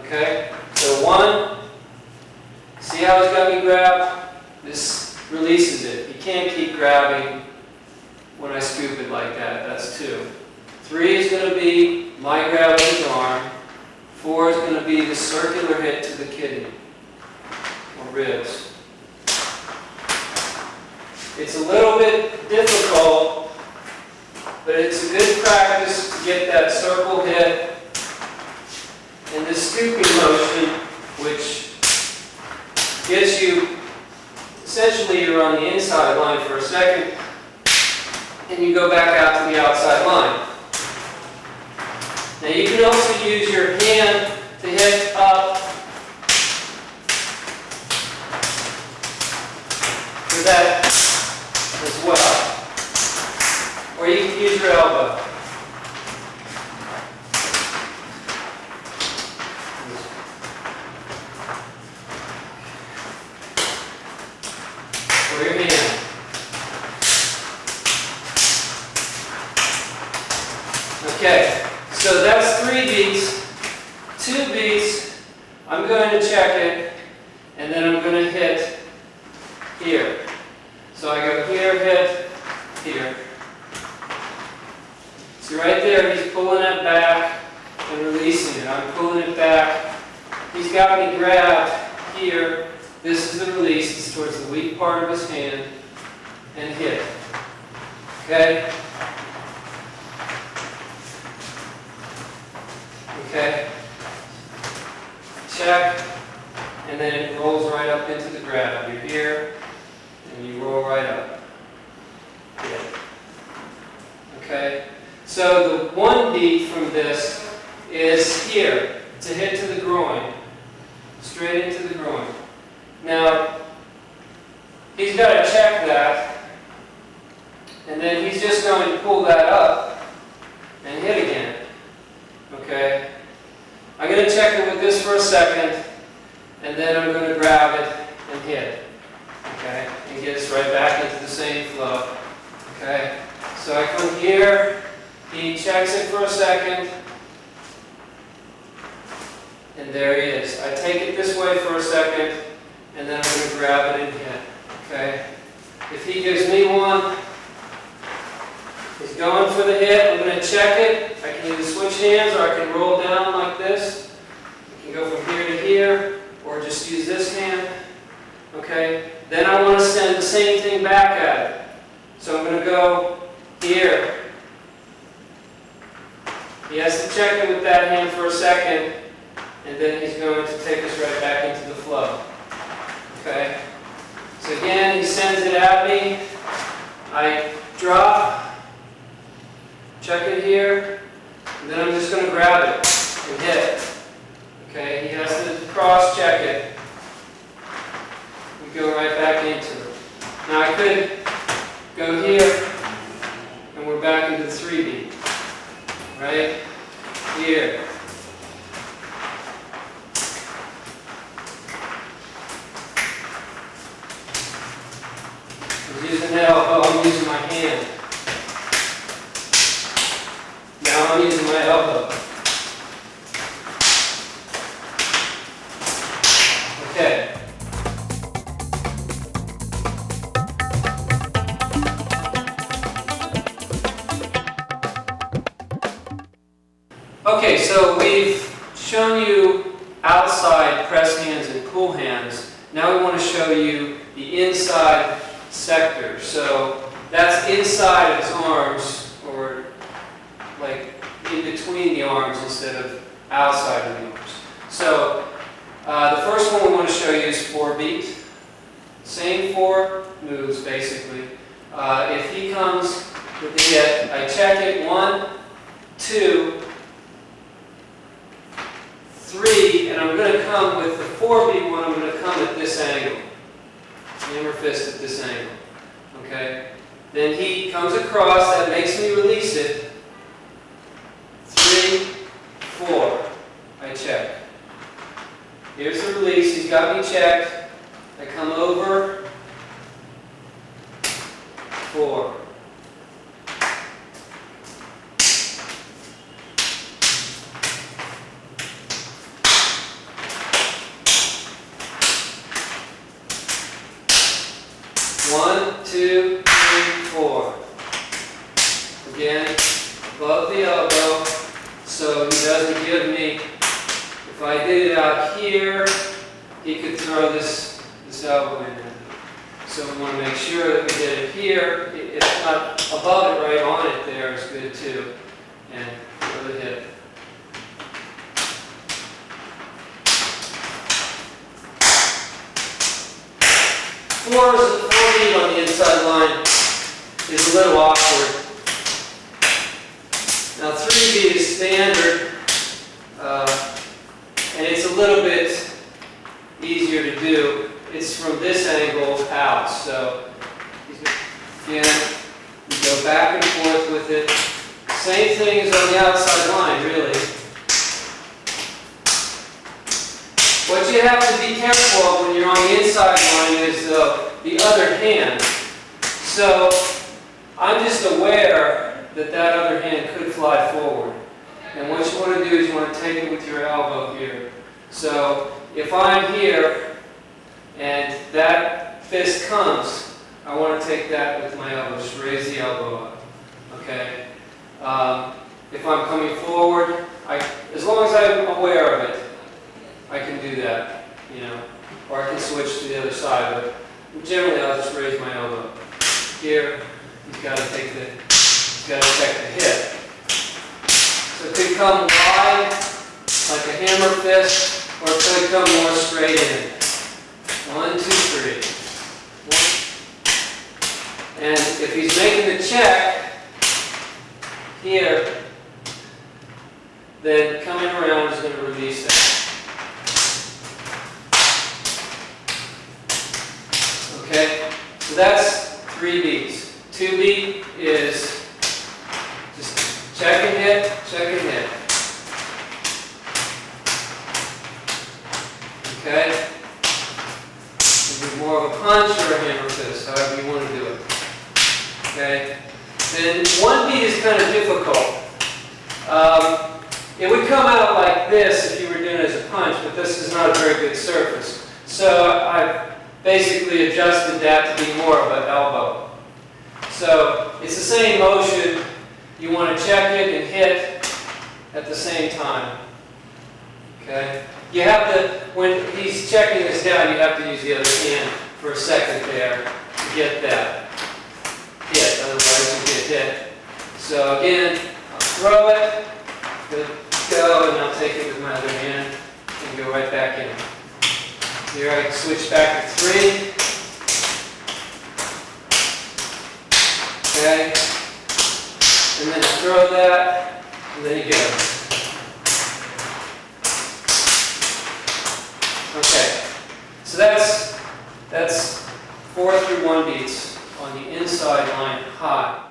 Okay? So 1, see how he's got me grabbed? This releases it. You can't keep grabbing when I scoop it like that. That's 2. 3 is going to be my grab of his arm. 4 is going to be the circular hit to the kidney or ribs. It's a little bit difficult, but it's a good practice to get that circle hit and this scooping motion, which gets you, essentially you're on the inside line for a second, and you go back out to the outside line. Now you can also use your hand to hit up for that as well. Or you can use your elbow. Or your hand. Okay, so that's 3 beats. 2 beats, I'm going to check it, and then I'm going to hit here. So I go here, hit, here. See right there, he's pulling it back and releasing it. I'm pulling it back. He's got me grabbed here. This is the release. It's towards the weak part of his hand. And hit. Okay? Okay? Check. And then it rolls right up into the grab. You're here, and you roll right up. Hit. Okay? So the 1 beat from this is here, to hit to the groin, straight into the groin. Now, he's got to check that, and then he's just going to pull that up and hit again. Okay? I'm going to check it with this for a second, and then I'm going to grab it and hit. Okay? And get us right back into the same flow. Okay? So I come here. He checks it for a second, and there he is. I take it this way for a second, and then I'm going to grab it and hit. Okay? If he gives me one, he's going for the hit. I'm going to check it. I can either switch hands, or I can roll down like this. I can go from here to here, or just use this hand. Okay? Then I want to send the same thing back at it. So I'm going to go here. He has to check it with that hand for a second, and then he's going to take us right back into the flow. Okay? So again, he sends it at me. I drop, check it here, and then I'm just going to grab it and hit. Okay? He has to cross-check it. We go right back into it. Now I could go here, and we're back into the 3 beat. Right? Here. I was using the elbow, I'm using my hand. Now I'm using my elbow. Okay. Okay, so we've shown you outside press hands and pull hands. Now we want to show you the inside sector. So that's inside of his arms, or like in between the arms instead of outside of the arms. So the first one we want to show you is 4 beat. Same 4 moves basically. If he comes with the hit, I check it. 1, 2, 3, and I'm going to come with the 4 beat one. I'm going to come at this angle. Hammer fist at this angle. Okay? Then he comes across. That makes me release it. 3, 4. I check. Here's the release. He's got me checked. I come over. 4. above the elbow, so he doesn't give me, if I did it out here, he could throw this elbow in there. So we want to make sure that we get it here. If not above it, right on it there is good too. And throw the hip. Four beat on the inside line is a little awkward. Now 3 beat is standard, and it's a little bit easier to do. It's from this angle out, so again, we go back and forth with it. Same thing as on the outside line, really. What you have to be careful of when you're on the inside line is the other hand. So I'm just aware that that other hand could fly forward. And what you want to do is you want to take it with your elbow here. So if I'm here and that fist comes, I want to take that with my elbow. Just raise the elbow up. Okay? If I'm coming forward, as long as I'm aware of it, I can do that, you know, or I can switch to the other side, but generally I'll just raise my elbow. Here, he's got to check the hip. So it could come wide, like a hammer fist, or it could come more straight in. 1, 2, 3. 1. And if he's making the check here, then coming around is going to release that. Okay, so that's 3 beats. 2 beat is just check and hit, check and hit. Okay? Maybe more of a punch or a hammer fist, however you want to do it. Okay? Then 1 beat is kind of difficult. It would come out like this if you were doing it as a punch, but this is not a very good surface. So I've basically adjusted that to be more of an elbow. So it's the same motion. You want to check it and hit at the same time. Okay? You have to, when he's checking this down, you have to use the other hand for a second there to get that hit. Otherwise you get hit. So again, I'll throw it, go, and I'll take it with my other hand and go right back in. Here I can switch back to 3. Okay. And then throw that, and then you go. Okay. So that's 4 through 1 beats on the inside line high.